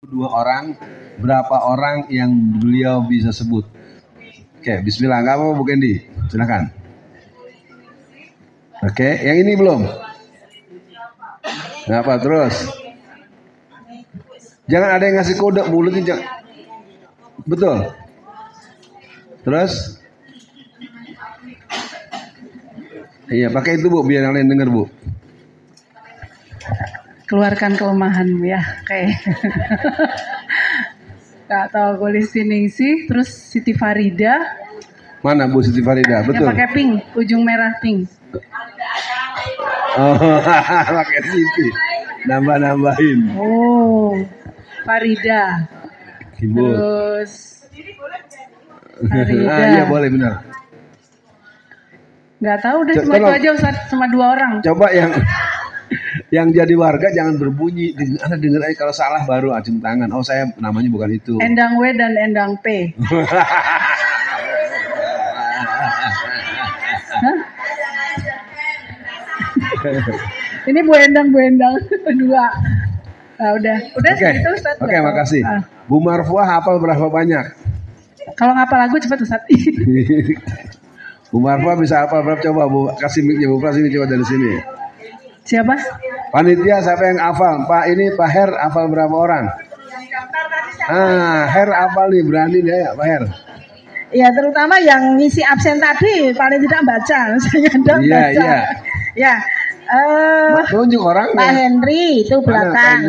Dua orang, berapa orang yang beliau bisa sebut? Oke, bismillah. Nggak apa-apa Bu Kendi, silakan. Oke, yang ini belum? Nggak apa, terus. Jangan ada yang ngasih kode, mulutnya jangan. Betul. Terus? Iya, pakai itu Bu, biar yang lain dengar Bu. Keluarkan kelemahanmu ya, kayak Kak Taugulis Ningsih, terus Siti Farida. Mana Bu Siti Farida? Betul. Yang pakai pink, ujung merah pink. Oh, pakai Siti. Nambah-nambahin. Oh, Farida. Ibu. Terus Farida. Iya boleh benar. Nggak tahu deh, cuma itu aja Ustaz, cuma 2 orang. Coba yang jadi warga jangan berbunyi. Anda dengar aja, kalau salah baru acung tangan. Oh saya namanya bukan itu. Endang W dan Endang P. Ini Bu Endang 2. Nah, udah gitu Ustaz. Oke, makasih. Bu Marfuah hafal berapa banyak? Kalau ngapal lagu cepat Ustaz. Bu Marfuah bisa hafal berapa? Coba Bu kasih mic-nya Bu Pras ini, coba dari sini. Siapa? Panitia siapa yang hafal? Pak Her hafal berapa orang? Her hafal nih, berani dia ya Pak Her. Ya terutama yang ngisi absen tadi paling tidak baca. Saya baca. Iya. Ya. Tunjuk orangnya. Pak Henry itu belakang.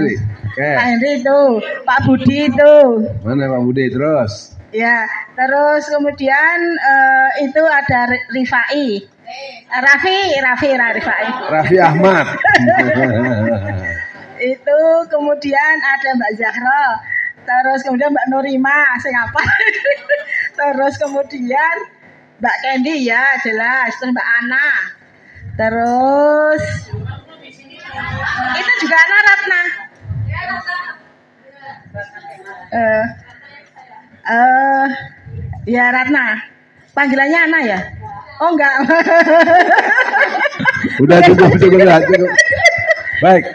Pak Henry itu, Pak Budi itu. Mana Pak Budi terus? Ya, terus kemudian itu ada Rifai. Raffi Ahmad. Itu kemudian ada Mbak Zahra, terus kemudian Mbak Nurima, apa? Terus kemudian Mbak Kendi ya jelas, terus Mbak Ana, terus itu juga Ana Ratna. Ya Ratna, panggilannya Ana ya? Oh enggak. Udah cukup. Baik,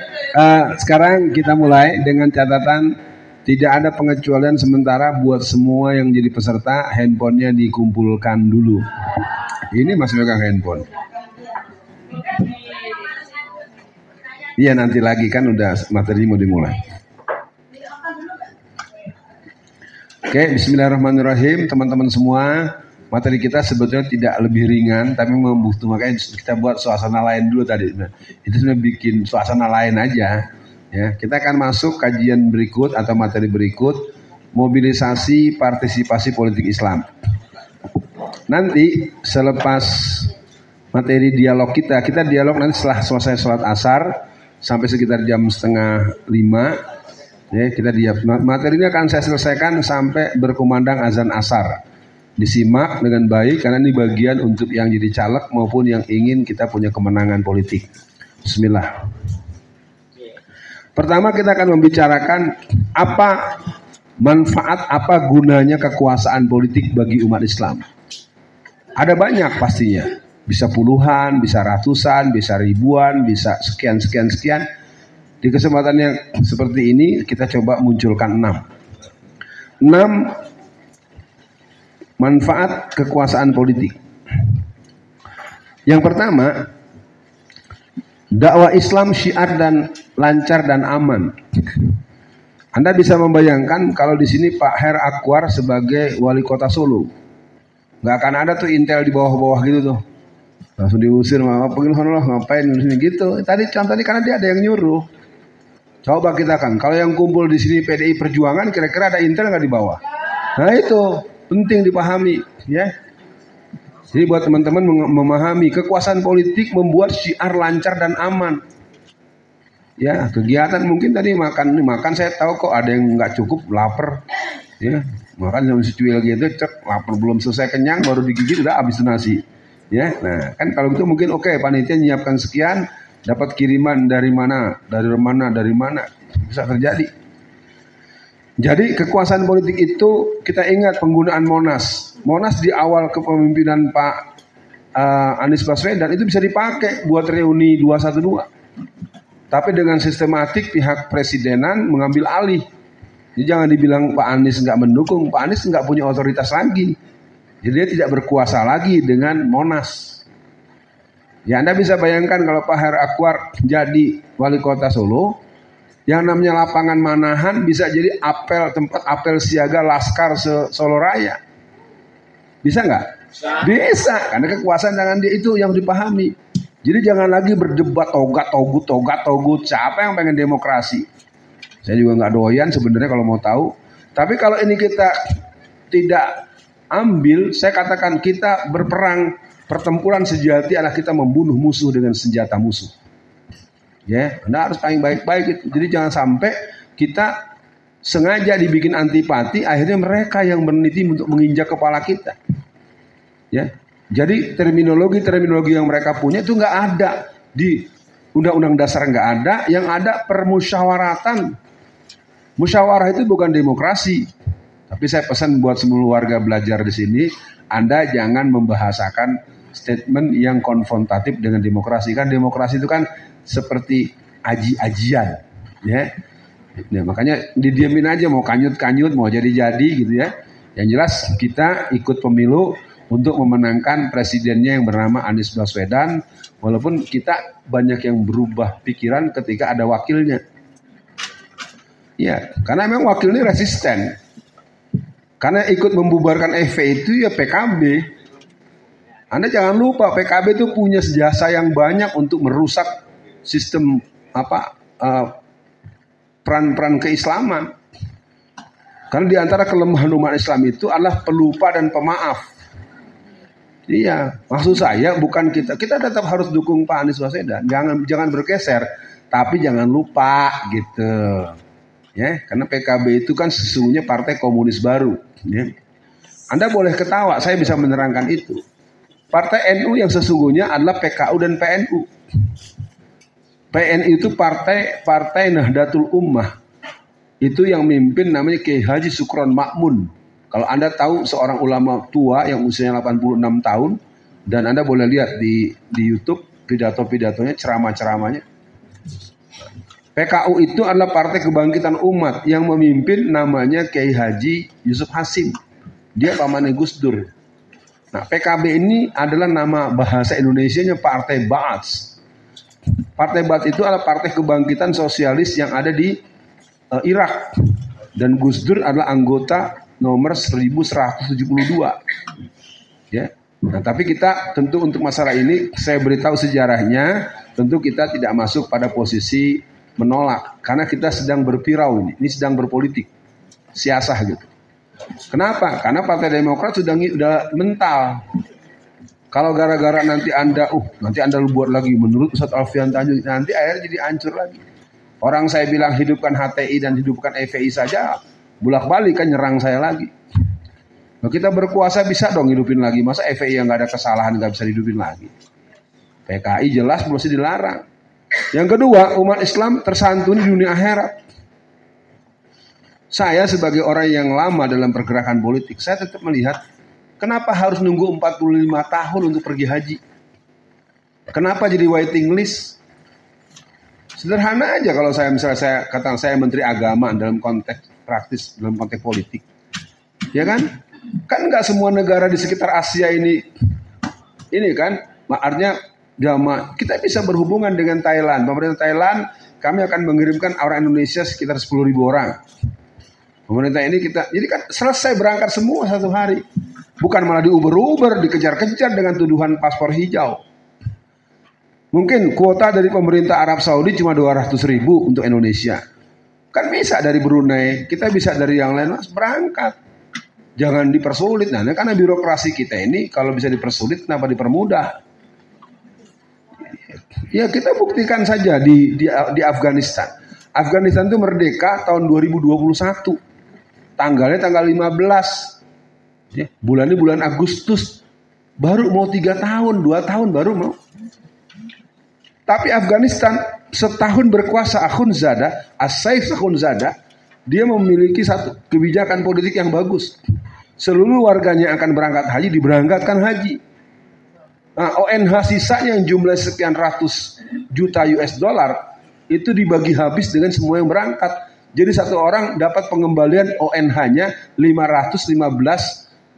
sekarang kita mulai dengan catatan tidak ada pengecualian sementara buat semua yang jadi peserta, handphonenya dikumpulkan dulu. Ini masih megang handphone. Iya nanti lagi kan udah materi mau dimulai. Oke, bismillahirrahmanirrahim teman-teman semua. Materi kita sebetulnya tidak lebih ringan, tapi membutuhkan, makanya kita buat suasana lain dulu tadi. Nah, itu sebenarnya bikin suasana lain aja. Ya, kita akan masuk kajian berikut atau materi berikut, mobilisasi partisipasi politik Islam. Nanti selepas materi dialog kita dialog nanti setelah selesai sholat asar sampai sekitar jam 4:30. Ya, kita diam. Materi ini akan saya selesaikan sampai berkumandang azan asar. Disimak dengan baik karena ini bagian untuk yang jadi caleg maupun yang ingin kita punya kemenangan politik. Bismillah. Pertama kita akan membicarakan apa manfaat, apa gunanya kekuasaan politik bagi umat Islam. Ada banyak pastinya, bisa puluhan, bisa ratusan, bisa ribuan, bisa sekian. Di kesempatan yang seperti ini kita coba munculkan 6 manfaat kekuasaan politik. Yang pertama, dakwah Islam syiar dan lancar dan aman. Anda bisa membayangkan kalau di sini Pak Her Akwar sebagai wali kota Solo, nggak akan ada tuh intel di bawah-bawah gitu tuh, langsung diusir, ngapain di sini gitu. Tadi karena dia ada yang nyuruh. Coba kita kan, kalau yang kumpul di sini PDI Perjuangan, kira-kira ada intel nggak di bawah? Nah itu penting dipahami, ya. Jadi buat teman-teman memahami kekuasaan politik membuat syiar lancar dan aman. Ya, kegiatan mungkin tadi makan saya tahu kok ada yang nggak cukup, lapar, ya. Makan sama si cuil gitu, lapar belum selesai kenyang baru digigit udah habis nasi. Ya, nah kan kalau gitu mungkin oke, panitia nyiapkan sekian, dapat kiriman dari mana bisa terjadi. Jadi kekuasaan politik itu kita ingat penggunaan Monas. Monas di awal kepemimpinan Pak Anies Baswedan itu bisa dipakai buat reuni 212. Tapi dengan sistematik pihak presidenan mengambil alih. Jadi jangan dibilang Pak Anies nggak mendukung, Pak Anies nggak punya otoritas lagi. Jadi dia tidak berkuasa lagi dengan Monas. Ya Anda bisa bayangkan kalau Pak Her Akwar jadi wali kota Solo, yang namanya lapangan Manahan bisa jadi tempat apel siaga Laskar Solo Raya. Bisa nggak? Bisa, karena kekuasaan tangan dia itu yang dipahami. Jadi jangan lagi berdebat togut. Siapa yang pengen demokrasi? Saya juga nggak doyan sebenarnya kalau mau tahu. Tapi kalau ini kita tidak ambil, saya katakan kita berperang. Pertempuran sejati adalah kita membunuh musuh dengan senjata musuh. Ya, Anda harus paling baik-baik itu. Jadi jangan sampai kita sengaja dibikin antipati, akhirnya mereka yang meneliti untuk menginjak kepala kita. Ya, jadi terminologi yang mereka punya itu nggak ada di Undang-Undang Dasar, nggak ada. Yang ada permusyawaratan. Musyawarah itu bukan demokrasi. Tapi saya pesan buat seluruh warga belajar di sini, Anda jangan membahasakan statement yang konfrontatif dengan demokrasi. Kan demokrasi itu kan seperti aji-ajian, ya. Nah, makanya didiemin aja, mau kanyut-kanyut, mau jadi-jadi gitu ya. Yang jelas kita ikut pemilu untuk memenangkan presidennya yang bernama Anies Baswedan, walaupun kita banyak yang berubah pikiran ketika ada wakilnya. Ya, karena memang wakil ini resisten. Karena ikut membubarkan FPI itu ya PKB. Anda jangan lupa PKB itu punya jasa yang banyak untuk merusak sistem peran-peran keislaman. Karena di antara kelemahan umat Islam itu adalah pelupa dan pemaaf. Iya, maksud saya bukan kita tetap harus dukung Pak Anies Baswedan. Jangan bergeser, tapi jangan lupa gitu. Ya, karena PKB itu kan sesungguhnya partai komunis baru. Ya. Anda boleh ketawa, saya bisa menerangkan itu. Partai NU yang sesungguhnya adalah PKU dan PNU. PNU itu partai Nahdlatul Ummah. Itu yang mimpin namanya Kiai Haji Sukron Makmun. Kalau Anda tahu seorang ulama tua yang usianya 86 tahun, dan Anda boleh lihat di YouTube pidato-pidatonya, ceramah-ceramahnya. PKU itu adalah Partai Kebangkitan Umat yang memimpin namanya Kiai Haji Yusuf Hasim. Dia pamannya Gus Dur. Nah, PKB ini adalah nama bahasa Indonesianya Partai Ba'ath. Partai Ba'ath itu adalah Partai Kebangkitan Sosialis yang ada di Irak. Dan Gus Dur adalah anggota nomor 1172. Ya. Nah, tapi kita tentu untuk masalah ini saya beritahu sejarahnya, tentu kita tidak masuk pada posisi menolak karena kita sedang berpirau ini sedang berpolitik siasah gitu. Kenapa? Karena Partai Demokrat sudah mental. Kalau gara-gara nanti Anda buat lagi menurut Ustadz Alfian Tanjung, nanti akhirnya jadi hancur lagi. Orang saya bilang hidupkan HTI dan hidupkan FPI saja, bolak-balik kan nyerang saya lagi. Nah, kita berkuasa bisa dong hidupin lagi. Masa FPI yang nggak ada kesalahan nggak bisa hidupin lagi? PKI jelas mesti dilarang. Yang kedua, umat Islam tersantuni di dunia akhirat. Saya sebagai orang yang lama dalam pergerakan politik, saya tetap melihat kenapa harus nunggu 45 tahun untuk pergi haji? Kenapa jadi waiting list? Sederhana aja kalau saya katakan saya menteri agama dalam konteks praktis, dalam konteks politik. Ya kan? Kan nggak semua negara di sekitar Asia ini kan, artinya kita bisa berhubungan dengan Thailand. Pemerintah Thailand, kami akan mengirimkan orang Indonesia sekitar 10.000 orang. Pemerintah ini jadi kan selesai berangkat semua satu hari. Bukan malah diuber-uber, dikejar-kejar dengan tuduhan paspor hijau. Mungkin kuota dari pemerintah Arab Saudi cuma 200.000 untuk Indonesia. Kan bisa dari Brunei, kita bisa dari yang lain, mas berangkat. Jangan dipersulit. Nah, karena birokrasi kita ini kalau bisa dipersulit, kenapa dipermudah? Ya kita buktikan saja di Afghanistan. Afghanistan itu merdeka tahun 2021. Tanggalnya tanggal 15. Ya, bulannya bulan Agustus. Baru mau 3 tahun, 2 tahun baru mau. Tapi Afghanistan setahun berkuasa As-Saif Akhundzada, dia memiliki satu kebijakan politik yang bagus. Seluruh warganya akan berangkat haji, diberangkatkan haji. Nah, ONH sisanya yang jumlah sekian ratus juta US dollar itu dibagi habis dengan semua yang berangkat. Jadi satu orang dapat pengembalian ONH-nya $515,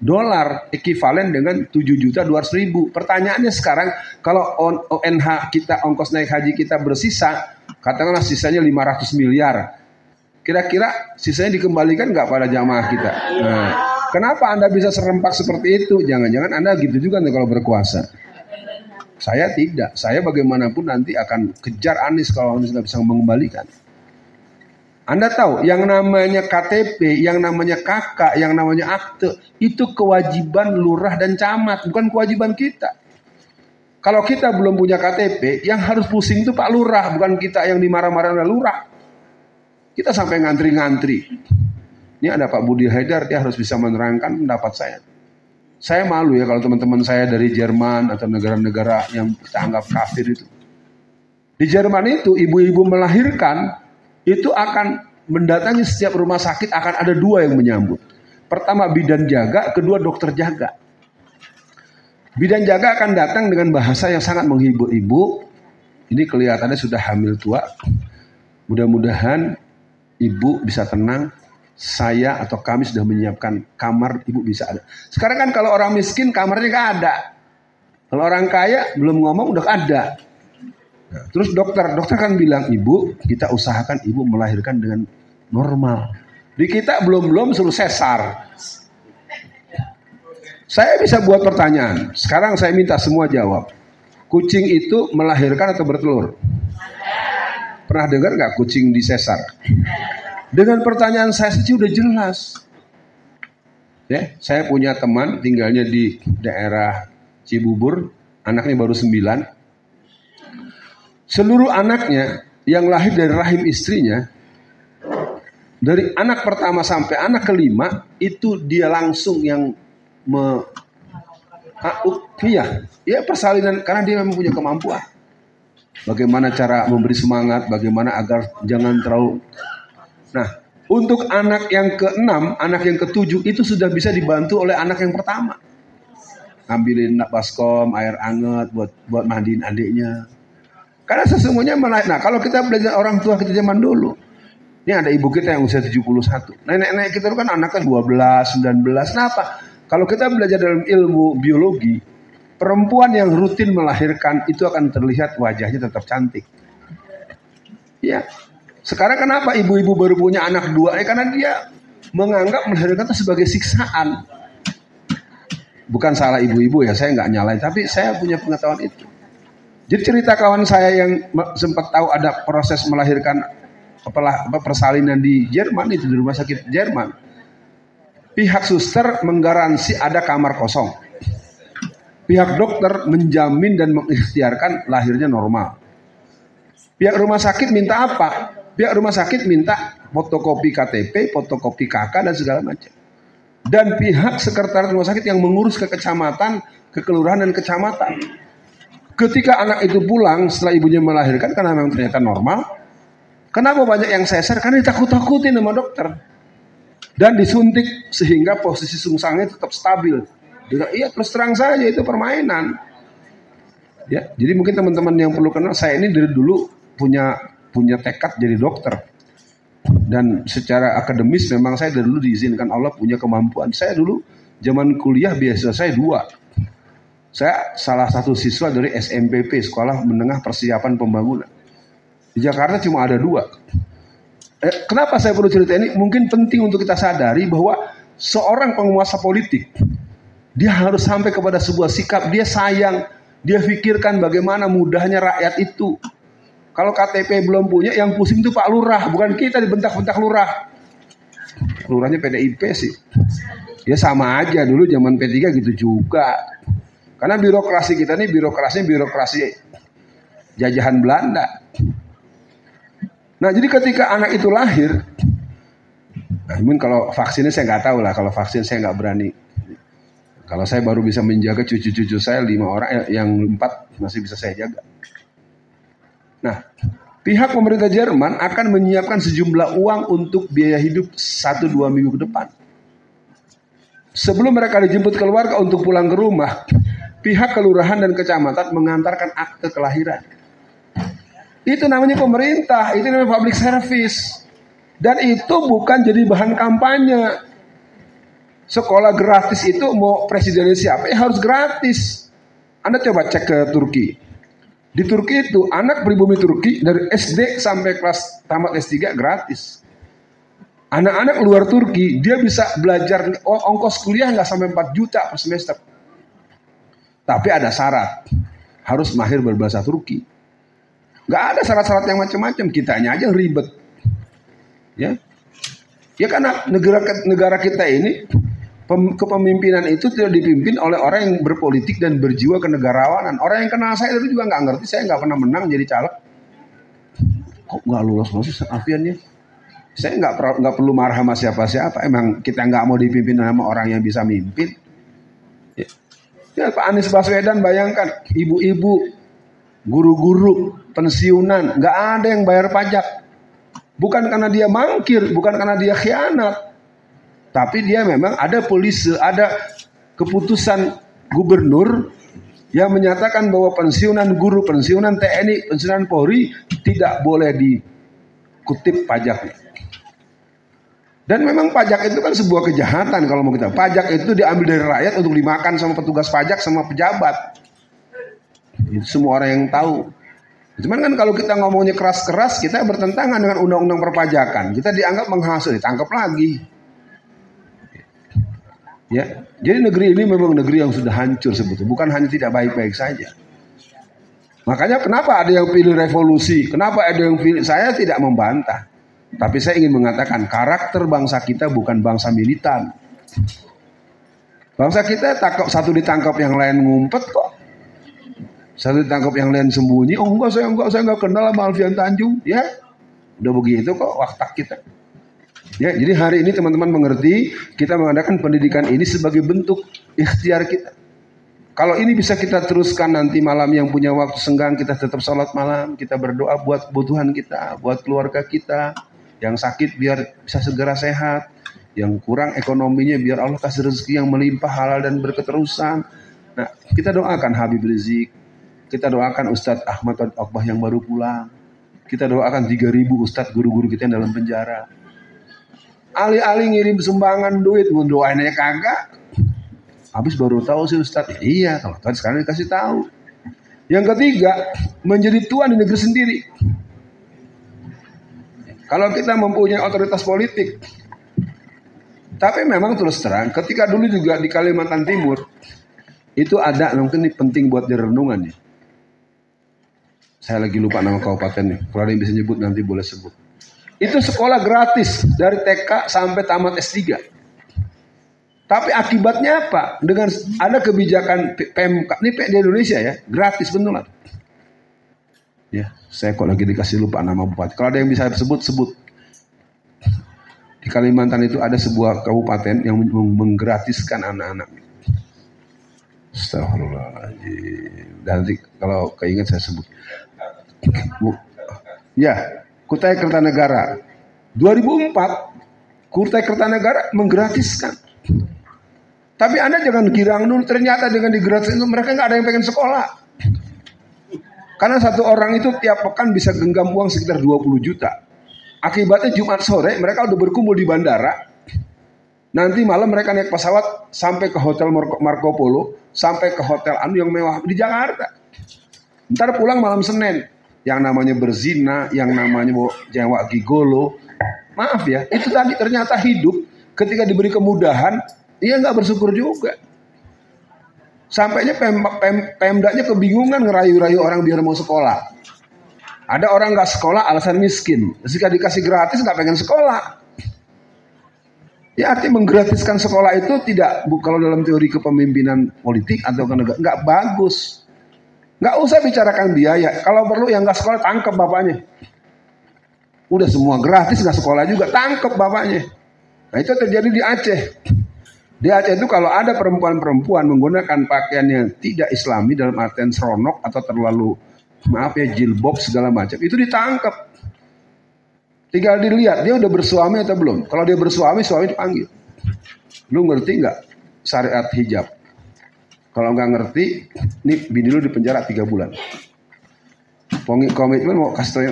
ekivalen dengan 7.200.000. Pertanyaannya sekarang, kalau ONH kita, ongkos naik haji kita bersisa, katakanlah sisanya 500 miliar. Kira-kira sisanya dikembalikan nggak pada jamaah kita? Nah, kenapa Anda bisa serempak seperti itu? Jangan-jangan Anda gitu juga nih kalau berkuasa. Saya tidak. Saya bagaimanapun nanti akan kejar Anies kalau Anies nggak bisa mengembalikan. Anda tahu, yang namanya KTP, yang namanya KK, yang namanya akte, itu kewajiban lurah dan camat, bukan kewajiban kita. Kalau kita belum punya KTP, yang harus pusing itu Pak Lurah, bukan kita yang dimarah-marah oleh lurah. Kita sampai ngantri-ngantri. Ini ada Pak Budi Haidar, dia harus bisa menerangkan pendapat saya. Saya malu ya kalau teman-teman saya dari Jerman atau negara-negara yang kita anggap kafir itu. Di Jerman itu ibu-ibu melahirkan itu akan mendatangi setiap rumah sakit, akan ada 2 yang menyambut. Pertama bidan jaga, kedua dokter jaga. Bidan jaga akan datang dengan bahasa yang sangat menghibur ibu. Ini kelihatannya sudah hamil tua. Mudah-mudahan ibu bisa tenang. Saya atau kami sudah menyiapkan kamar, ibu bisa ada. Sekarang kan kalau orang miskin kamarnya gak ada. Kalau orang kaya belum ngomong udah ada. Nah, terus dokter kan bilang, ibu kita usahakan ibu melahirkan dengan normal. Di kita belum suruh sesar. Saya bisa buat pertanyaan. Sekarang saya minta semua jawab. Kucing itu melahirkan atau bertelur? Pernah dengar gak kucing disesar? Dengan pertanyaan saya saja udah jelas. Ya, saya punya teman tinggalnya di daerah Cibubur, anaknya baru 9. Seluruh anaknya yang lahir dari rahim istrinya, dari anak pertama sampai anak kelima, itu dia langsung yang persalinan, karena dia memang punya kemampuan. Bagaimana cara memberi semangat, bagaimana agar jangan terlalu. Nah, untuk anak yang ke-6, anak yang ke-7 itu sudah bisa dibantu oleh anak yang pertama. Ambilin baskom, air hangat buat mandiin adiknya. Karena sesungguhnya nah kalau kita belajar orang tua kita zaman dulu. Ini ada ibu kita yang usia 71. Nenek-nenek kita itu kan anaknya 12, 19. Kenapa? Kalau kita belajar dalam ilmu biologi, perempuan yang rutin melahirkan itu akan terlihat wajahnya tetap cantik. Ya. Sekarang kenapa ibu-ibu baru punya anak 2? Karena dia menganggap melahirkan itu sebagai siksaan. Bukan salah ibu-ibu ya, saya nggak nyalain, tapi saya punya pengetahuan itu. Jadi cerita kawan saya yang sempat tahu ada proses melahirkan persalinan di Jerman, itu di rumah sakit Jerman. Pihak suster menggaransi ada kamar kosong. Pihak dokter menjamin dan mengikhtiarkan lahirnya normal. Pihak rumah sakit minta apa? Pihak rumah sakit minta fotokopi KTP, fotokopi KK dan segala macam. Dan pihak sekretariat rumah sakit yang mengurus ke kecamatan, ke kelurahan dan kecamatan. Ketika anak itu pulang setelah ibunya melahirkan karena memang ternyata normal. Kenapa banyak yang sesar? Karena ditakut-takutin sama dokter. Dan disuntik sehingga posisi sungsangnya tetap stabil. Iya, terus terang saja itu permainan. Ya, jadi mungkin teman-teman yang perlu kenal, saya ini dari dulu punya tekad jadi dokter. Dan secara akademis memang saya dari dulu diizinkan Allah punya kemampuan. Saya dulu zaman kuliah beasiswa saya 2. Saya salah satu siswa dari SMPP, Sekolah Menengah Persiapan Pembangunan. Di Jakarta cuma ada 2. Kenapa saya perlu cerita ini? Mungkin penting untuk kita sadari bahwa seorang penguasa politik, dia harus sampai kepada sebuah sikap, dia sayang, dia pikirkan bagaimana mudahnya rakyat itu. Kalau KTP belum punya, yang pusing itu Pak Lurah, bukan kita dibentak-bentak lurah. Lurahnya PDIP sih. Ya sama aja, dulu zaman P3 gitu juga. Karena birokrasi kita ini birokrasi jajahan Belanda. Nah, jadi ketika anak itu lahir, nah mungkin kalau vaksinnya saya nggak tahu lah, kalau vaksin saya nggak berani. Kalau saya baru bisa menjaga cucu-cucu saya 5 orang, yang 4 masih bisa saya jaga. Nah, pihak pemerintah Jerman akan menyiapkan sejumlah uang untuk biaya hidup 1-2 minggu ke depan. Sebelum mereka dijemput keluarga untuk pulang ke rumah, pihak kelurahan dan kecamatan mengantarkan akte kelahiran. Itu namanya pemerintah, itu namanya public service. Dan itu bukan jadi bahan kampanye. Sekolah gratis itu mau presidennya siapa ya harus gratis. Anda coba cek ke Turki. Di Turki itu anak pribumi Turki dari SD sampai kelas tamat S3 gratis. Anak-anak luar Turki dia bisa belajar ongkos kuliah nggak sampai 4 juta per semester. Tapi ada syarat, harus mahir berbahasa Turki. Nggak ada syarat-syarat yang macam-macam, kitanya aja ribet. Ya karena negara kita ini kepemimpinan itu tidak dipimpin oleh orang yang berpolitik dan berjiwa kenegarawanan. Orang yang kenal saya itu juga nggak ngerti, saya nggak pernah menang jadi caleg. Kok nggak lulus afiannya? Saya nggak perlu marah sama siapa-siapa. Emang kita nggak mau dipimpin sama orang yang bisa mimpin. Ya Pak Anies Baswedan bayangkan, ibu-ibu, guru-guru, pensiunan, nggak ada yang bayar pajak. Bukan karena dia mangkir, bukan karena dia khianat. Tapi dia memang ada polisi, ada keputusan gubernur yang menyatakan bahwa pensiunan guru, pensiunan TNI, pensiunan Polri tidak boleh dikutip pajaknya. Dan memang pajak itu kan sebuah kejahatan kalau mau kita. Pajak itu diambil dari rakyat untuk dimakan sama petugas pajak sama pejabat. Itu semua orang yang tahu. Cuman kan kalau kita ngomongnya keras-keras, kita bertentangan dengan undang-undang perpajakan. Kita dianggap menghasut, ditangkap lagi. Ya, jadi negeri ini memang negeri yang sudah hancur sebetulnya. Bukan hanya tidak baik-baik saja. Makanya kenapa ada yang pilih revolusi? Kenapa ada yang pilih? Saya tidak membantah. Tapi saya ingin mengatakan karakter bangsa kita bukan bangsa militan. Bangsa kita satu ditangkap yang lain ngumpet kok. Satu ditangkap yang lain sembunyi. Oh enggak, saya enggak kenal sama Alfian Tanjung. Ya, udah begitu kok waktak kita. Ya, jadi hari ini teman-teman mengerti kita mengadakan pendidikan ini sebagai bentuk ikhtiar kita. Kalau ini bisa kita teruskan nanti malam yang punya waktu senggang kita tetap sholat malam, kita berdoa buat kebutuhan kita, buat keluarga kita. Yang sakit biar bisa segera sehat, yang kurang ekonominya biar Allah kasih rezeki yang melimpah halal dan berketerusan. Nah, kita doakan Habib Rizik, kita doakan Ustadz Ahmad Okbah yang baru pulang, kita doakan 3.000 Ustadz guru-guru kita yang dalam penjara. Alih-alih ngirim sumbangan duit, doain aja kagak. Habis baru tahu sih Ustadz, iya kalau tadi sekarang dikasih tahu. Yang ketiga, menjadi tuan di negeri sendiri. Kalau kita mempunyai otoritas politik. Tapi memang terus terang, ketika dulu juga di Kalimantan Timur, itu ada, mungkin ini penting buat direnungan ya. Saya lagi lupa nama kabupatennya. Kalau ada yang bisa nyebut nanti boleh sebut. Itu sekolah gratis dari TK sampai tamat S3. Tapi akibatnya apa? Dengan ada kebijakan PMK, ini di Indonesia ya, gratis beneran. Ya, saya kok lagi dikasih lupa nama bupati. Kalau ada yang bisa sebut. Di Kalimantan itu ada sebuah kabupaten yang menggratiskan anak-anak. Astagfirullahaladzim. Dan nanti kalau keinget saya sebut. Ya, Kutai Kertanegara. 2004, Kutai Kertanegara menggratiskan. Tapi Anda jangan girang dulu. Ternyata dengan digratiskan itu mereka nggak ada yang pengen sekolah. Karena satu orang itu tiap pekan bisa genggam uang sekitar 20 juta. Akibatnya Jumat sore mereka udah berkumpul di bandara. Nanti malam mereka naik pesawat sampai ke hotel Marco Polo, sampai ke hotel yang mewah di Jakarta. Ntar pulang malam Senin. Yang namanya berzina, yang namanya jewak gigolo. Maaf ya, itu tadi ternyata hidup ketika diberi kemudahan, dia nggak bersyukur juga. Sampainya Pemdanya kebingungan ngerayu-rayu orang biar mau sekolah. Ada orang nggak sekolah alasan miskin. Jika dikasih gratis nggak pengen sekolah. Ya arti menggratiskan sekolah itu tidak, kalau dalam teori kepemimpinan politik atau negara nggak bagus. Nggak usah bicarakan biaya. Kalau perlu yang nggak sekolah tangkap bapaknya. Udah semua gratis nggak sekolah juga tangkap bapaknya. Nah itu terjadi di Aceh. Di Aceh itu kalau ada perempuan-perempuan menggunakan pakaian yang tidak islami dalam artian seronok atau terlalu jilbab segala macam, itu ditangkap. Tinggal dilihat dia udah bersuami atau belum. Kalau dia bersuami, suami dipanggil. Lu ngerti nggak syariat hijab? Kalau nggak ngerti, nih bini lu dipenjara 3 bulan. Komitmen mau kasih tau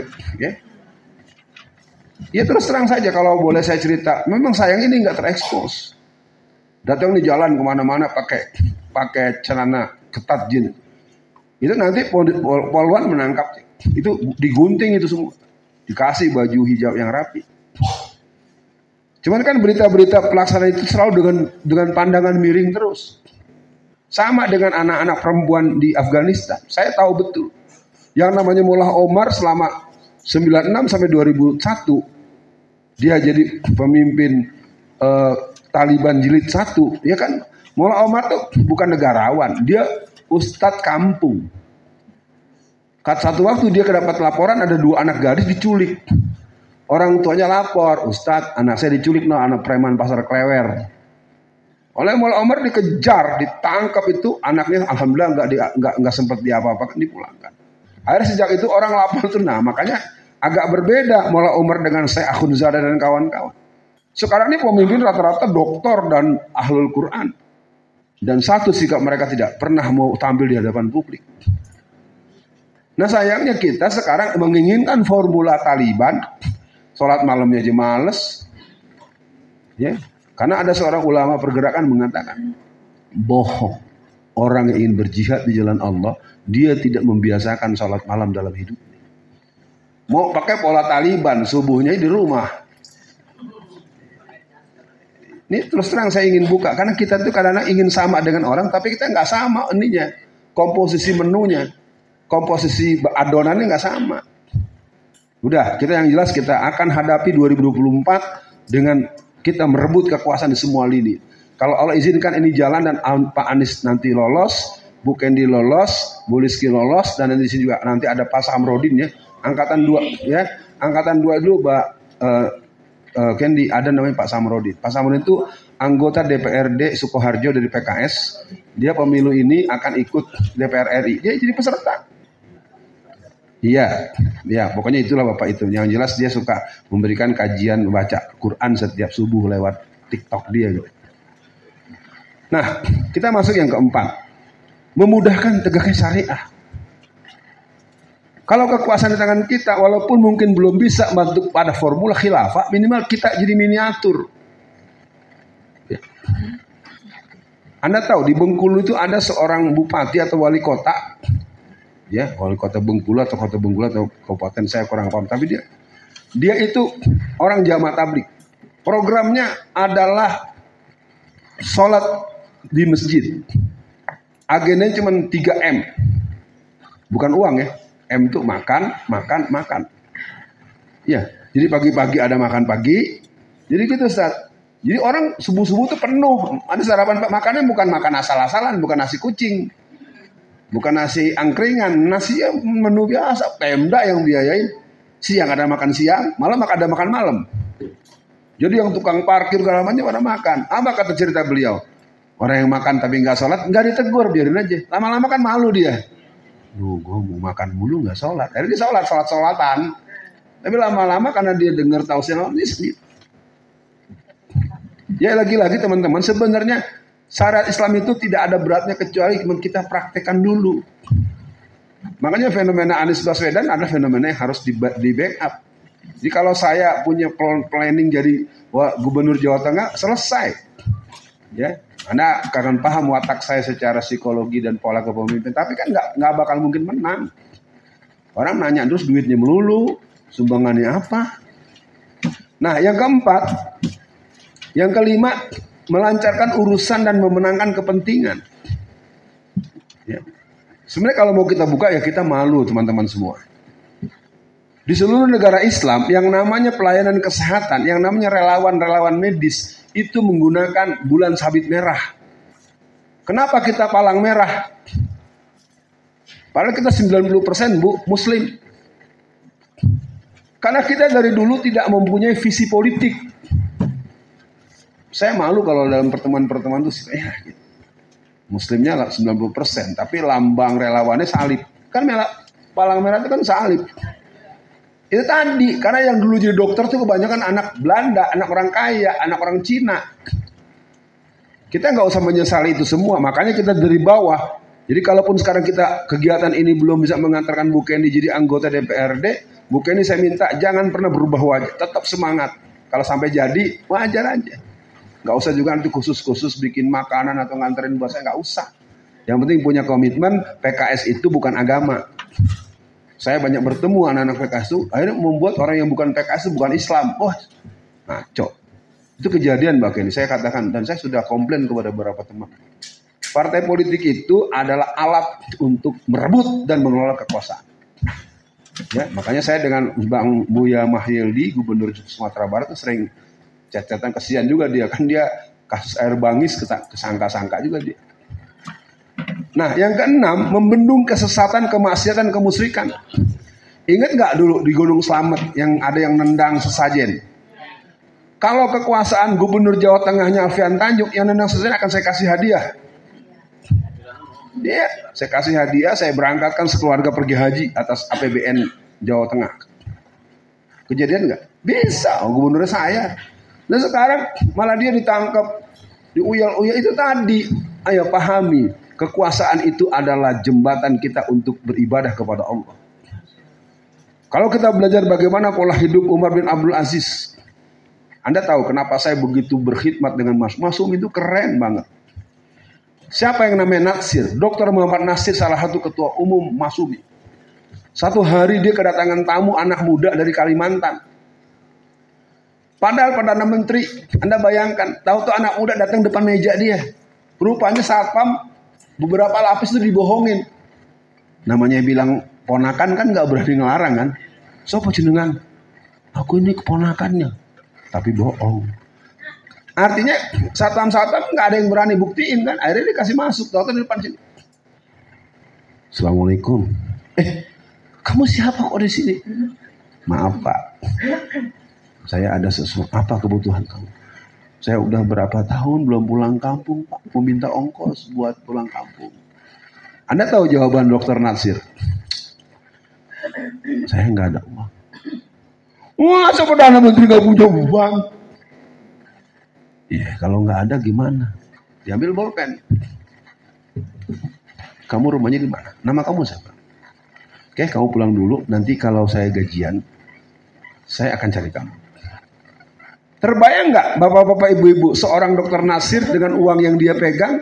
ya. Ya terus terang saja kalau boleh saya cerita, memang sayang ini nggak terekspos. Datang di jalan kemana-mana pakai celana ketat jin. Itu nanti polwan menangkap, itu digunting itu semua, dikasih baju hijab yang rapi. Cuman kan berita-berita pelaksanaan itu selalu dengan pandangan miring terus. Sama dengan anak-anak perempuan di Afghanistan. Saya tahu betul. Yang namanya Mullah Omar selama 96 sampai 2001 dia jadi pemimpin Taliban jilid 1. Ya kan, Mullah Omar tuh bukan negarawan, dia ustadz kampung. Satu waktu dia kedapat laporan ada 2 anak gadis diculik. Orang tuanya lapor, Ustadz, anak saya diculik, anak preman pasar Klewer. Oleh Mullah Omar dikejar, ditangkap itu, anaknya alhamdulillah nggak sempat diapa-apakan, dipulangkan. Akhirnya sejak itu orang lapor itu, makanya agak berbeda Mullah Omar dengan Syekh Akhundzada dan kawan-kawan. Sekarang ini pemimpin rata-rata doktor dan ahlul Quran. Dan satu sikap mereka tidak pernah mau tampil di hadapan publik. Nah sayangnya kita sekarang menginginkan formula Taliban, sholat malamnya aja males. Ya. Karena ada seorang ulama pergerakan mengatakan, bohong. Orang yang ingin berjihad di jalan Allah, dia tidak membiasakan sholat malam dalam hidupnya. Mau pakai pola Taliban, subuhnya di rumah. Ini terus terang saya ingin buka, karena kita itu kadang-kadang ingin sama dengan orang, tapi kita nggak sama ininya, komposisi menunya, komposisi adonannya nggak sama. Udah, kita yang jelas kita akan hadapi 2024 dengan kita merebut kekuasaan di semua lini. Kalau Allah izinkan ini jalan dan Pak Anies nanti lolos, Bu Kendi lolos, Bu Rizky lolos, dan di sini juga nanti ada Pak Samrodin ya, angkatan 2 ya, angkatan 2 dulu Mbak Kendi, ada namanya Pak Samrodin. Pak Samrodin itu anggota DPRD Sukoharjo dari PKS. Dia pemilu ini akan ikut DPR RI. Dia jadi peserta. Iya, ya pokoknya itulah Bapak itu. Yang jelas dia suka memberikan kajian baca Quran setiap subuh lewat TikTok dia gitu. Nah, kita masuk yang keempat. Memudahkan tegaknya syariah. Kalau kekuasaan di tangan kita, walaupun mungkin belum bisa bentuk pada formula khilafah, minimal kita jadi miniatur. Ya. Anda tahu di Bengkulu itu ada seorang bupati atau wali kota, ya wali kota Bengkulu atau kota Bengkulu atau kabupaten, saya kurang paham, tapi dia itu orang jamaah tabligh. Programnya adalah sholat di masjid. Agendanya cuma 3M, bukan uang ya. M itu makan. Ya, jadi pagi-pagi ada makan pagi. Jadi gitu Ustaz. Jadi orang subuh-subuh tuh penuh. Ada sarapan makannya bukan makan asal-asalan, bukan nasi kucing. Bukan nasi angkringan, nasi menu biasa, Pemda yang biayain. Siang ada makan siang, malam ada makan malam. Jadi yang tukang parkir segala macam pada makan. Apa kata cerita beliau? Orang yang makan tapi nggak sholat, nggak ditegur, biarin aja. Lama-lama kan malu dia. Duh, gue mau makan mulu nggak sholat. Akhirnya dia sholat-sholatan. Tapi lama-lama karena dia dengar tausiah ini sedih. Ya lagi-lagi teman-teman, sebenarnya syariat Islam itu tidak ada beratnya kecuali kita praktekkan dulu. Makanya fenomena Anies Baswedan ada fenomena yang harus di backup. Jadi kalau saya punya planning jadi gubernur Jawa Tengah, selesai. Ya, Anda akan paham watak saya secara psikologi dan pola kepemimpinan. Tapi kan nggak bakal mungkin menang. Orang nanya terus duitnya melulu, sumbangannya apa. Nah yang keempat, yang kelima, melancarkan urusan dan memenangkan kepentingan. Ya. Sebenarnya kalau mau kita buka ya kita malu teman-teman semua. Di seluruh negara Islam yang namanya pelayanan kesehatan, yang namanya relawan-relawan medis itu menggunakan bulan sabit merah. Kenapa kita palang merah? Padahal kita 90% Muslim. Karena kita dari dulu tidak mempunyai visi politik. Saya malu kalau dalam pertemuan-pertemuan itu Muslimnya 90%, tapi lambang relawannya salib. Kan palang merah itu kan salib. Itu tadi, karena yang dulu jadi dokter itu kebanyakan anak Belanda, anak orang kaya, anak orang Cina. Kita nggak usah menyesali itu semua, makanya kita dari bawah. Jadi kalaupun sekarang kita kegiatan ini belum bisa mengantarkan Bu Kendi jadi anggota DPRD, Bu Kenny saya minta jangan pernah berubah wajah, tetap semangat. Kalau sampai jadi, wajar aja. Nggak usah juga nanti khusus-khusus bikin makanan atau nganterin buat saya, nggak usah. Yang penting punya komitmen, PKS itu bukan agama. Saya banyak bertemu anak-anak PKS itu, akhirnya membuat orang yang bukan PKS itu bukan Islam. Oh, ngaco. Itu kejadian Mbak Kenny, saya katakan, dan saya sudah komplain kepada beberapa teman. Partai politik itu adalah alat untuk merebut dan mengelola kekuasaan. Ya, makanya saya dengan Bang Buya Mahyildi, Gubernur Sumatera Barat itu sering chat-chatan, kesian juga dia, kan dia kasus air bangis kesangka-sangka juga dia. Nah, yang keenam, membendung kesesatan, kemaksiatan, kemusyrikan. Ingat nggak dulu di Gunung Slamet yang ada yang nendang sesajen? Kalau kekuasaan Gubernur Jawa Tengahnya Alfian Tanjung, yang nendang sesajen akan saya kasih hadiah. Dia, saya kasih hadiah, saya berangkatkan sekeluarga pergi haji atas APBN Jawa Tengah. Kejadian nggak? Bisa, gubernurnya saya. Nah sekarang malah dia ditangkap, diuyal-uyal. Itu tadi, ayo pahami. Kekuasaan itu adalah jembatan kita untuk beribadah kepada Allah. Kalau kita belajar bagaimana pola hidup Umar bin Abdul Aziz, Anda tahu kenapa saya begitu berkhidmat dengan Masum itu keren banget. Siapa yang namanya Natsir? Dr. Muhammad Nasir, salah satu ketua umum Masumi. Satu hari dia kedatangan tamu anak muda dari Kalimantan. Padahal Perdana Menteri, Anda bayangkan, tahu-tahu anak muda datang depan meja dia. Rupanya satpam beberapa lapis itu dibohongin. Namanya bilang ponakan kan nggak berani ngelarang kan. Sopo jenengan? Aku ini keponakannya. Tapi bohong. Artinya satpam-satpam nggak ada yang berani buktiin kan. Akhirnya dikasih masuk. Tahu-tahu di depan sini. Assalamualaikum. Kamu siapa kok di sini? Maaf Pak. Saya ada sesuatu. Apa kebutuhan kamu? Saya udah berapa tahun belum pulang kampung, Pak. Mau minta ongkos buat pulang kampung. Anda tahu jawaban Dr. Natsir? Saya nggak ada uang. Wah, Perdana Menteri nggak punya uang. Iya, kalau nggak ada gimana? Diambil bolpen. Kamu rumahnya di mana? Nama kamu siapa? Oke, kamu pulang dulu. Nanti kalau saya gajian, saya akan cari kamu. Terbayang nggak bapak-bapak ibu-ibu seorang Dr. Natsir dengan uang yang dia pegang,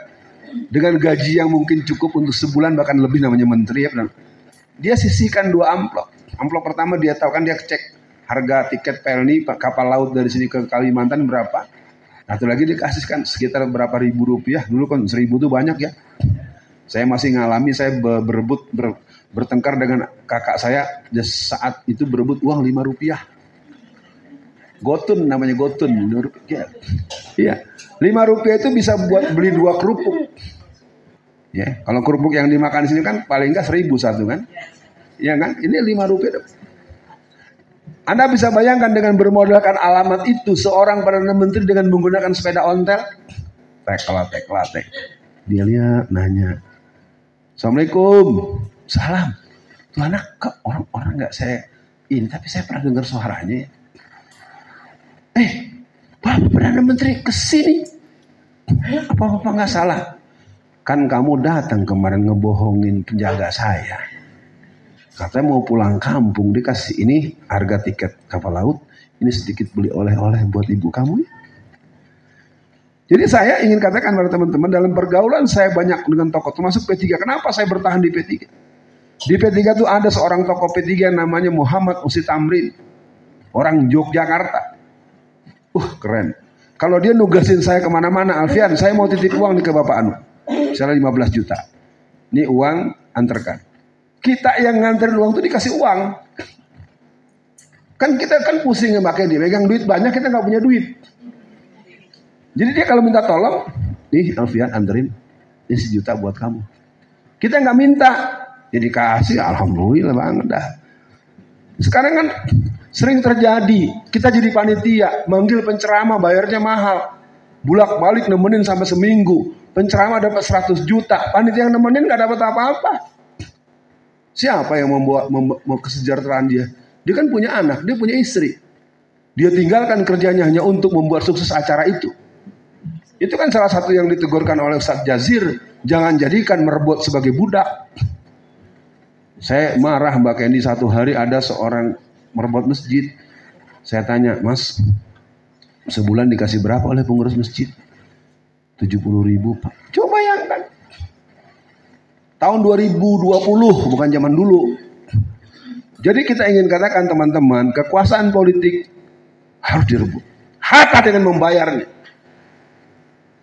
dengan gaji yang mungkin cukup untuk sebulan bahkan lebih, namanya menteri ya. Dia sisihkan 2 amplop. Amplop pertama dia tahu kan, dia cek harga tiket Pelni kapal laut dari sini ke Kalimantan berapa. Satu lagi dikasihkan sekitar berapa ribu rupiah. Dulu kan 1000 itu banyak ya. Saya masih ngalami, saya bertengkar dengan kakak saya saat itu berebut uang 5 rupiah. Gotun namanya, gotun. Iya, 5 rupiah itu bisa buat beli 2 kerupuk. Ya, kalau kerupuk yang dimakan di sini kan paling enggak 1000 satu kan? Iya kan? Ini 5 rupiah. Anda bisa bayangkan dengan bermodalkan alamat itu, seorang Perdana Menteri dengan menggunakan sepeda ontel. Tek. Dia lihat, nanya. Assalamualaikum. Salam. Tuh anak, kok orang enggak saya ini, tapi saya pernah dengar suaranya ya. Pak Perdana Menteri kesini. Apa-apa nggak salah? Kan kamu datang kemarin ngebohongin penjaga saya. Katanya mau pulang kampung, dikasih ini harga tiket kapal laut. Ini sedikit beli oleh-oleh buat ibu kamu. Jadi saya ingin katakan pada teman-teman, dalam pergaulan saya banyak dengan tokoh, termasuk P3. Kenapa saya bertahan di P3? Di P3 itu ada seorang tokoh P3 yang namanya Muhammad Usi Tamrin. Orang Yogyakarta. Keren. Kalau dia nugasin saya kemana-mana, Alfian, saya mau titip uang nih ke Bapak Anu. Misalnya 15 juta. Ini uang, antarkan. Kita yang nganterin uang itu dikasih uang. Kan kita kan pusing ya pakai dia. Megang duit banyak, kita nggak punya duit. Jadi dia kalau minta tolong, nih Alfian anterin, ini 1 juta buat kamu. Kita nggak minta, jadi kasih, alhamdulillah banget dah. Sekarang kan sering terjadi, kita jadi panitia, manggil penceramah, bayarnya mahal. Bulak-balik nemenin sampai seminggu. Penceramah dapat 100 juta, panitia yang nemenin gak dapat apa-apa. Siapa yang mau kesejahteraan dia? Dia kan punya anak, dia punya istri. Dia tinggalkan kerjanya hanya untuk membuat sukses acara itu. Itu kan salah satu yang ditegurkan oleh Ustadz Jazir. Jangan jadikan merebut sebagai budak. Saya marah Mbak Kendi, satu hari ada seorang merebut masjid. Saya tanya, Mas, sebulan dikasih berapa oleh pengurus masjid? 70.000 Pak. Coba bayangkan. Tahun 2020, bukan zaman dulu. Jadi kita ingin katakan teman-teman, kekuasaan politik harus direbut. Harta dengan membayarnya.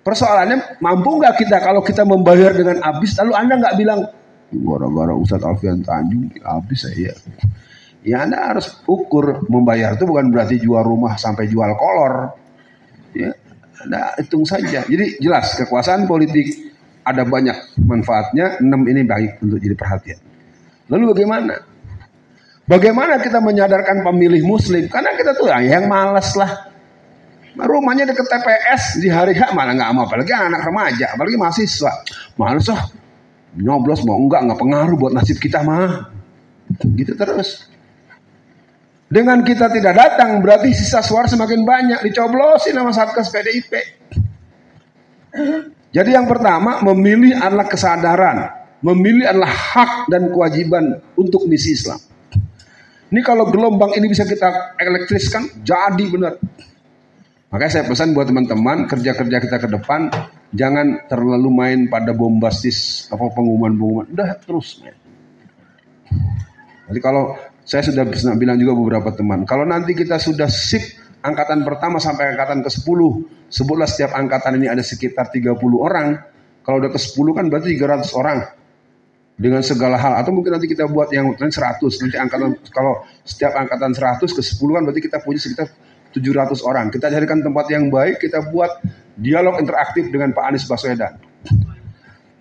Persoalannya, mampu nggak kita kalau kita membayar dengan habis, lalu Anda nggak bilang, gara-gara Ustadz Alfian Tanjung habis saya. Ya Anda harus ukur, membayar itu bukan berarti jual rumah sampai jual kolor. Ya, Anda hitung saja. Jadi jelas kekuasaan politik ada banyak manfaatnya, 6 ini baik untuk jadi perhatian. Lalu bagaimana? Bagaimana kita menyadarkan pemilih muslim? Karena kita tuh yang malas lah. Rumahnya dekat TPS di hari H malah nggak mau, apalagi anak remaja, apalagi mahasiswa. Malas nyoblos mau nggak pengaruh buat nasib kita mah. Gitu terus. Dengan kita tidak datang berarti sisa suara semakin banyak, dicoblosin sama Satgas PDIP. Jadi yang pertama, memilih adalah kesadaran, memilih adalah hak dan kewajiban untuk misi Islam. Ini kalau gelombang ini bisa kita elektriskan, jadi benar. Makanya saya pesan buat teman-teman, kerja-kerja kita ke depan, jangan terlalu main pada bombastis pengumuman-pengumuman. Udah terus. Jadi kalau saya sudah bilang juga beberapa teman, kalau nanti kita sudah sip angkatan pertama sampai angkatan ke-10, sebutlah setiap angkatan ini ada sekitar 30 orang. Kalau udah ke-10 kan berarti 300 orang. Dengan segala hal, atau mungkin nanti kita buat yang 100, nanti angkatan, kalau setiap angkatan 100 ke-10 kan berarti kita punya sekitar 700 orang. Kita carikan tempat yang baik, kita buat dialog interaktif dengan Pak Anies Baswedan.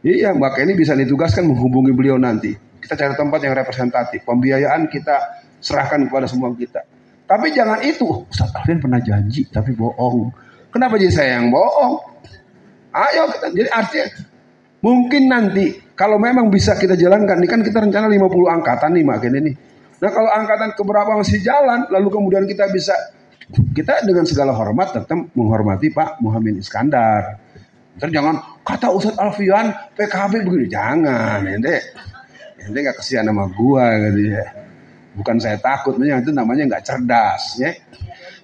Iya, maka ini bisa ditugaskan menghubungi beliau nanti. Kita cari tempat yang representatif, pembiayaan kita serahkan kepada semua kita. Tapi jangan itu, Ustaz Alfian pernah janji tapi bohong. Kenapa jadi saya yang bohong? Ayo kita, jadi artinya mungkin nanti kalau memang bisa kita jalankan, ini kan kita rencana 50 angkatan nih makin ini. Nah kalau angkatan keberapa masih jalan, lalu kemudian kita bisa, kita dengan segala hormat tetap menghormati Pak Muhammad Iskandar. Terus jangan kata Ustadz Alfian PKB begini, jangan, ente nggak kesian sama gua gitu ya. Bukan saya takut, itu namanya nggak cerdas ya.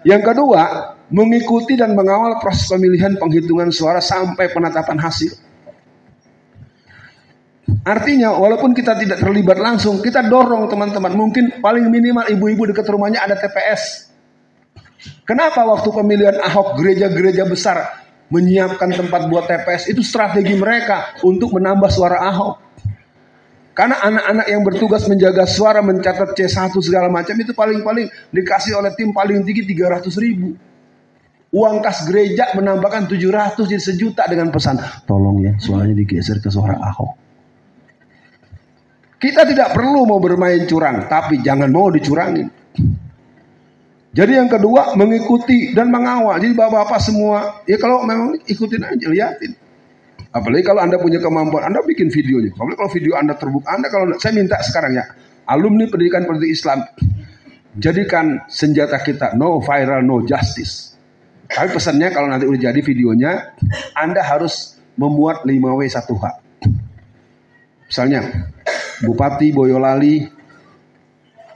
Yang kedua, mengikuti dan mengawal proses pemilihan penghitungan suara sampai penetapan hasil. Artinya walaupun kita tidak terlibat langsung, kita dorong teman-teman. Mungkin paling minimal ibu-ibu dekat rumahnya ada TPS. Kenapa waktu pemilihan Ahok gereja-gereja besar menyiapkan tempat buat TPS? Itu strategi mereka untuk menambah suara Ahok. Karena anak-anak yang bertugas menjaga suara, mencatat C1 segala macam itu paling-paling dikasih oleh tim paling tinggi 300.000. Uang kas gereja menambahkan 700 jadi 1 juta dengan pesan, tolong ya suaranya digeser ke suara Ahok. Kita tidak perlu mau bermain curang, tapi jangan mau dicurangin. Jadi yang kedua, mengikuti dan mengawal. Jadi bapak-bapak semua, ya kalau memang ikutin aja, liatin. Apalagi kalau Anda punya kemampuan, Anda bikin videonya. Apalagi kalau video Anda terbuka, saya minta sekarang ya, alumni pendidikan politik Islam, jadikan senjata kita, no viral, no justice. Tapi pesannya kalau nanti udah jadi videonya, Anda harus memuat 5W1H. Misalnya, Bupati Boyolali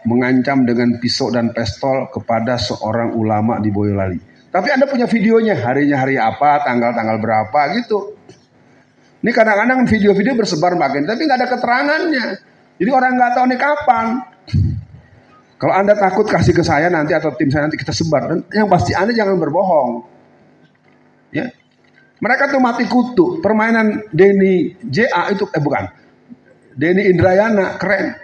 mengancam dengan pisau dan pistol kepada seorang ulama di Boyolali. Tapi Anda punya videonya, harinya hari apa, tanggal-tanggal berapa gitu. Ini kadang-kadang video-video bersebar makin, tapi nggak ada keterangannya. Jadi orang nggak tahu nih kapan. Kalau Anda takut kasih ke saya nanti atau tim saya nanti kita sebar. Dan yang pasti Anda jangan berbohong. Ya, mereka tuh mati kutu. Permainan Denny JA itu Denny Indrayana keren.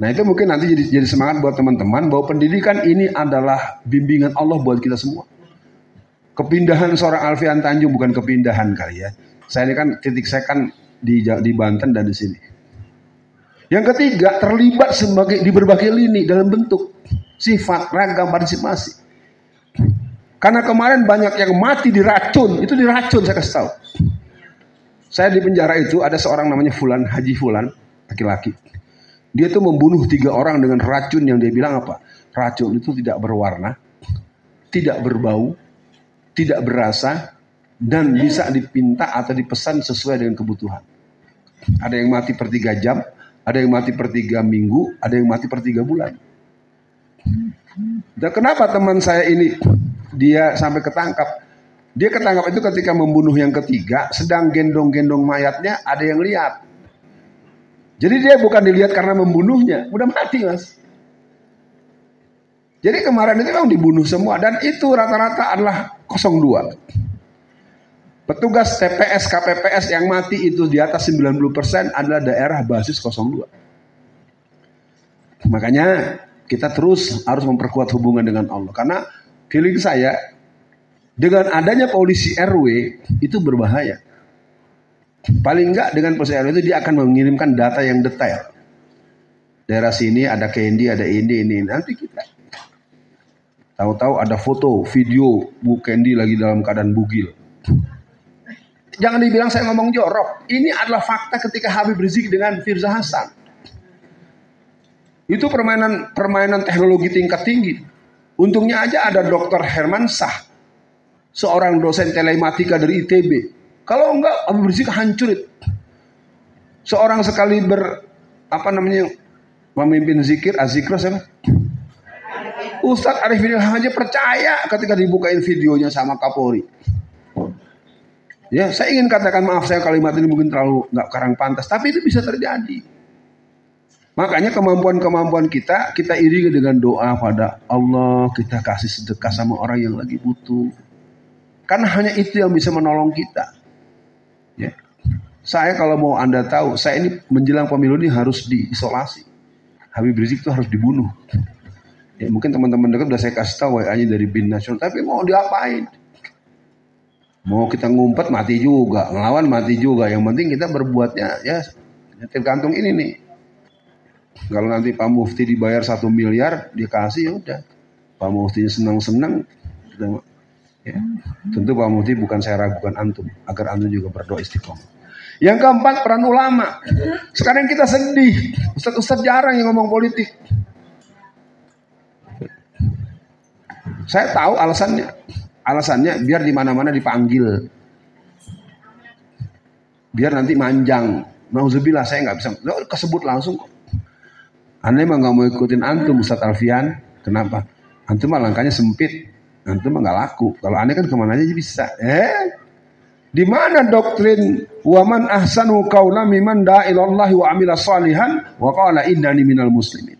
Nah itu mungkin nanti jadi semangat buat teman-teman bahwa pendidikan ini adalah bimbingan Allah buat kita semua. Kepindahan seorang Alfian Tanjung bukan kepindahan kali ya. Saya ini kan titik saya kan di Banten dan di sini. Yang ketiga, terlibat di berbagai lini dalam bentuk sifat, ragam, partisipasi. Karena kemarin banyak yang mati diracun, itu diracun saya kasih tahu. Saya di penjara itu ada seorang namanya Fulan, Haji Fulan, laki-laki. Dia tuh membunuh 3 orang dengan racun yang dia bilang apa? Racun itu tidak berwarna, tidak berbau, tidak berasa, dan bisa dipinta atau dipesan sesuai dengan kebutuhan. Ada yang mati per 3 jam, ada yang mati per 3 minggu, ada yang mati per 3 bulan. Dan kenapa teman saya ini dia sampai ketangkap? Dia ketangkap itu ketika membunuh yang ketiga, sedang gendong-gendong mayatnya, ada yang lihat. Jadi dia bukan dilihat karena membunuhnya, udah mati mas. Jadi kemarin itu memang dibunuh semua, dan itu rata-rata adalah 02. Petugas TPS, KPPS yang mati itu di atas 90% adalah daerah basis 02. Makanya kita terus harus memperkuat hubungan dengan Allah. Karena feeling saya, dengan adanya polisi RW itu berbahaya. Paling enggak dengan polisi RW itu dia akan mengirimkan data yang detail. Daerah sini ada Candy, ada ini. Nanti kita tahu-tahu ada foto, video Bu Candy lagi dalam keadaan bugil. Jangan dibilang saya ngomong jorok. Ini adalah fakta ketika Habib Rizik dengan Firza Hasan. Itu permainan teknologi tingkat tinggi. Untungnya aja ada Dr. Hermansyah, seorang dosen telematika dari ITB. Kalau enggak, Habib Rizik hancur. Seorang sekali memimpin zikir, azikro siapa? Ustadz Arifin Ilham aja percaya ketika dibukain videonya sama Kapolri. Ya, saya ingin katakan maaf saya kalimat ini mungkin terlalu nggak kurang pantas, tapi itu bisa terjadi. Makanya kemampuan kita iringi dengan doa pada Allah, kita kasih sedekah sama orang yang lagi butuh. Karena hanya itu yang bisa menolong kita. Ya. Saya kalau mau Anda tahu, saya ini menjelang pemilu ini harus diisolasi. Habib Rizik itu harus dibunuh. Ya, mungkin teman-teman dekat udah saya kasih tahu WA-nya dari BIN Nasional, tapi mau diapain? Mau kita ngumpet mati juga, ngelawan mati juga. Yang penting kita berbuatnya ya tergantung ini nih. Kalau nanti Pak Mufti dibayar 1 miliar, dikasih ya udah. Pak Muftinya senang-senang. Ya. Tentu Pak Mufti bukan saya ragukan antum, agar antum juga berdoa istiqomah. Yang keempat, peran ulama. Sekarang kita sedih, ustadz-ustadz jarang yang ngomong politik. Saya tahu alasannya. Alasannya biar di mana-mana dipanggil. Biar nanti manjang. Nauzubillah, saya nggak bisa. Kesebut langsung kok. Anda emang nggak mau ikutin antum, Ustadz Alfian. Kenapa? Antum mah langkahnya sempit. Antum mah nggak laku. Kalau aneh kan kemana aja bisa. Di mana doktrin waman ahsanu qaula mimman da'a ilallahi wa amila salihan wa qala innani minal muslimin.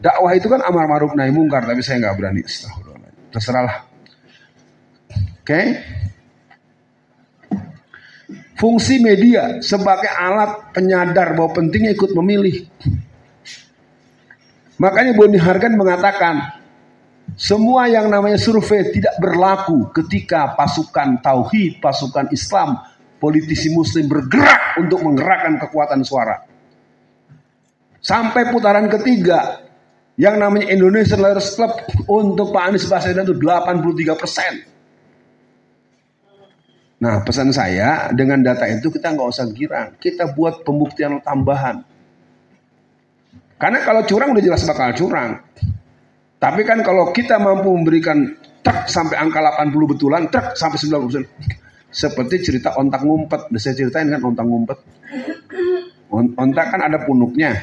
Dakwah itu kan amar ma'ruf nahi mungkar, tapi saya nggak berani. Terserahlah. Oke. Fungsi media sebagai alat penyadar bahwa pentingnya ikut memilih. Makanya Boni Hargan mengatakan semua yang namanya survei tidak berlaku ketika pasukan tauhid, pasukan Islam, politisi muslim bergerak untuk menggerakkan kekuatan suara. Sampai putaran ketiga yang namanya Indonesian Lawyers Club untuk Pak Anies Baswedan itu 83%. Nah, pesan saya dengan data itu kita nggak usah girang, kita buat pembuktian tambahan. Karena kalau curang udah jelas bakal curang. Tapi kan kalau kita mampu memberikan truk sampai angka 80 betulan, truk sampai 90%. Seperti cerita ontak ngumpet, udah saya ceritain kan ontak ngumpet. Ontak kan ada punuknya.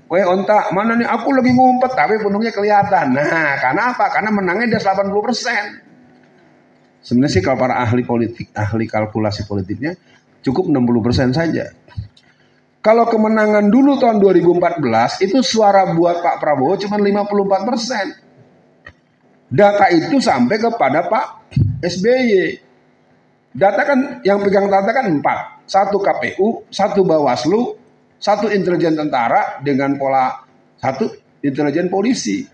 Weh ontak, mana nih aku lagi ngumpet tapi punuknya kelihatan. Nah, karena apa? Karena menangnya dia 80%. Sebenarnya sih kalau para ahli politik, ahli kalkulasi politiknya cukup 60% saja. Kalau kemenangan dulu tahun 2014 itu suara buat Pak Prabowo cuma 54%. Data itu sampai kepada Pak SBY. Data kan yang pegang data kan 4. 1 KPU, 1 Bawaslu, 1 intelijen tentara dengan pola 1 intelijen polisi.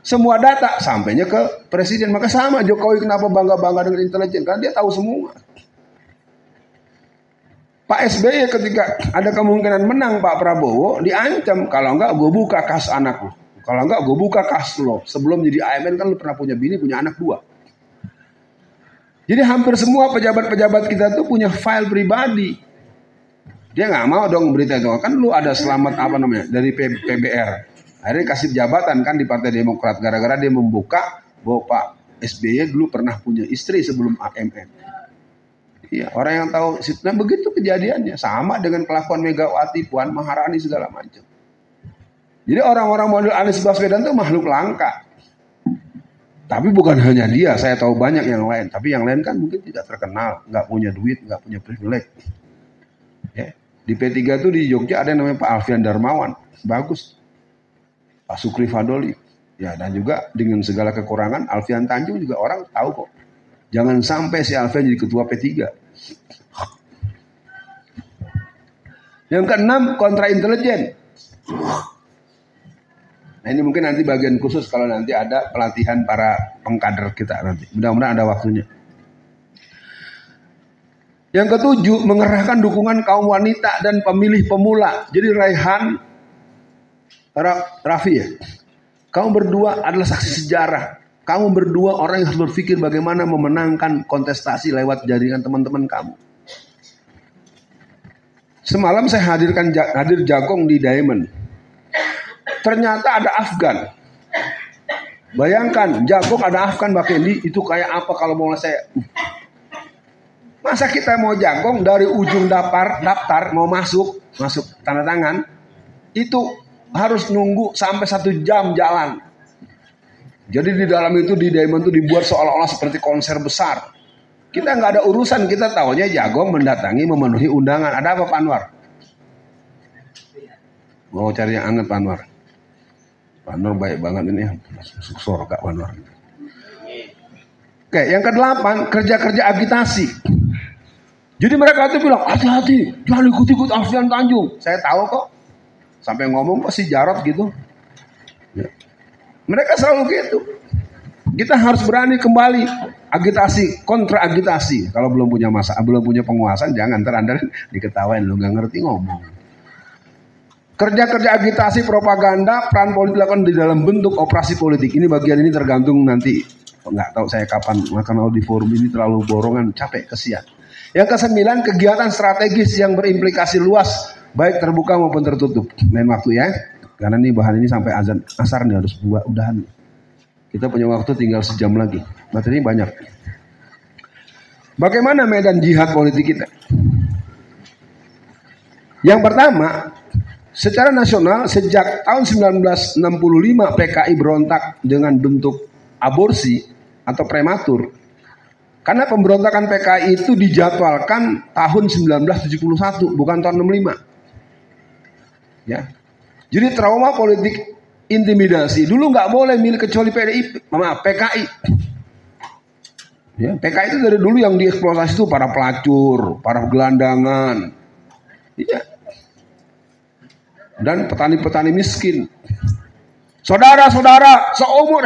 Semua data sampainya ke presiden. Maka sama Jokowi kenapa bangga-bangga dengan intelijen. Karena dia tahu semua. Pak SBY ketika ada kemungkinan menang Pak Prabowo diancam. Kalau enggak gue buka kas anakku. Kalau enggak gue buka kas lo. Sebelum jadi AMN kan lo pernah punya bini, punya anak 2. Jadi hampir semua pejabat-pejabat kita tuh punya file pribadi. Dia nggak mau dong berita itu. Kan lu ada selamat dari PBR. Akhirnya kasih jabatan kan di Partai Demokrat. Gara-gara dia membuka bahwa Pak SBY dulu pernah punya istri sebelum AMN. Iya, orang yang tahu. Nah begitu kejadiannya. Sama dengan kelakuan Megawati, Puan Maharani segala macam. Jadi orang-orang model Anies Baswedan itu makhluk langka. Tapi bukan hanya dia, saya tahu banyak yang lain. Tapi yang lain kan mungkin tidak terkenal, nggak punya duit, nggak punya privilege. Ya. Di P3 itu di Jogja ada yang namanya Pak Alfian Darmawan, bagus. Pak Sukri Fadoli, ya, dan juga dengan segala kekurangan Alfian Tanjung juga orang tahu kok. Jangan sampai si Alfian jadi ketua P3. Yang keenam, kontra intelijen. Nah, ini mungkin nanti bagian khusus kalau nanti ada pelatihan para pengkader kita nanti. Mudah-mudahan ada waktunya. Yang ketujuh, mengerahkan dukungan kaum wanita dan pemilih pemula. Jadi Raihan, Raffi ya, kamu berdua adalah saksi sejarah. Kamu berdua orang yang harus berpikir bagaimana memenangkan kontestasi lewat jaringan teman-teman kamu. Semalam saya hadir Jagong di Diamond. Ternyata ada Afgan. Bayangkan, Jagong ada Afgan, Mbak Kendi, itu kayak apa kalau mau saya? Masa kita mau Jagong dari ujung daftar mau masuk tanda tangan, itu harus nunggu sampai 1 jam jalan. Jadi di dalam itu di Diamond itu dibuat seolah-olah seperti konser besar. Kita nggak ada urusan, kita tahunya Jagong mendatangi memenuhi undangan. Ada apa Pak Anwar? Mau cari yang anget Pak Anwar. Pak Anwar baik banget ini, masuk surga Pak Anwar. Oke, yang ke-8, kerja-kerja agitasi. Jadi mereka itu bilang, hati-hati, jangan ikut-ikut Alfian Tanjung. Saya tahu kok, sampai ngomong kok si Jarot gitu. Ya. Mereka selalu gitu. Kita harus berani kembali agitasi, kontra agitasi. Kalau belum punya belum punya penguasaan, jangan ntar Anda diketawain lu nggak ngerti ngomong. Kerja-kerja agitasi, propaganda, peran politik dilakukan di dalam bentuk operasi politik. Ini bagian ini tergantung nanti. Nggak tahu saya kapan makan di forum ini, terlalu borongan, capek, kesian. Yang ke-9, kegiatan strategis yang berimplikasi luas, baik terbuka maupun tertutup. Main waktu ya, karena ini bahan ini sampai azan asar nih harus udahan. Kita punya waktu tinggal sejam lagi. Materi banyak. Bagaimana medan jihad politik kita? Yang pertama, secara nasional sejak tahun 1965 PKI berontak dengan bentuk aborsi atau prematur. Karena pemberontakan PKI itu dijadwalkan tahun 1971 bukan tahun 65. Ya. Jadi trauma politik intimidasi dulu nggak boleh milik kecuali PKI. Ya, PKI itu dari dulu yang dieksploitasi itu para pelacur, para gelandangan. Iya. Dan petani-petani miskin. Saudara-saudara seumur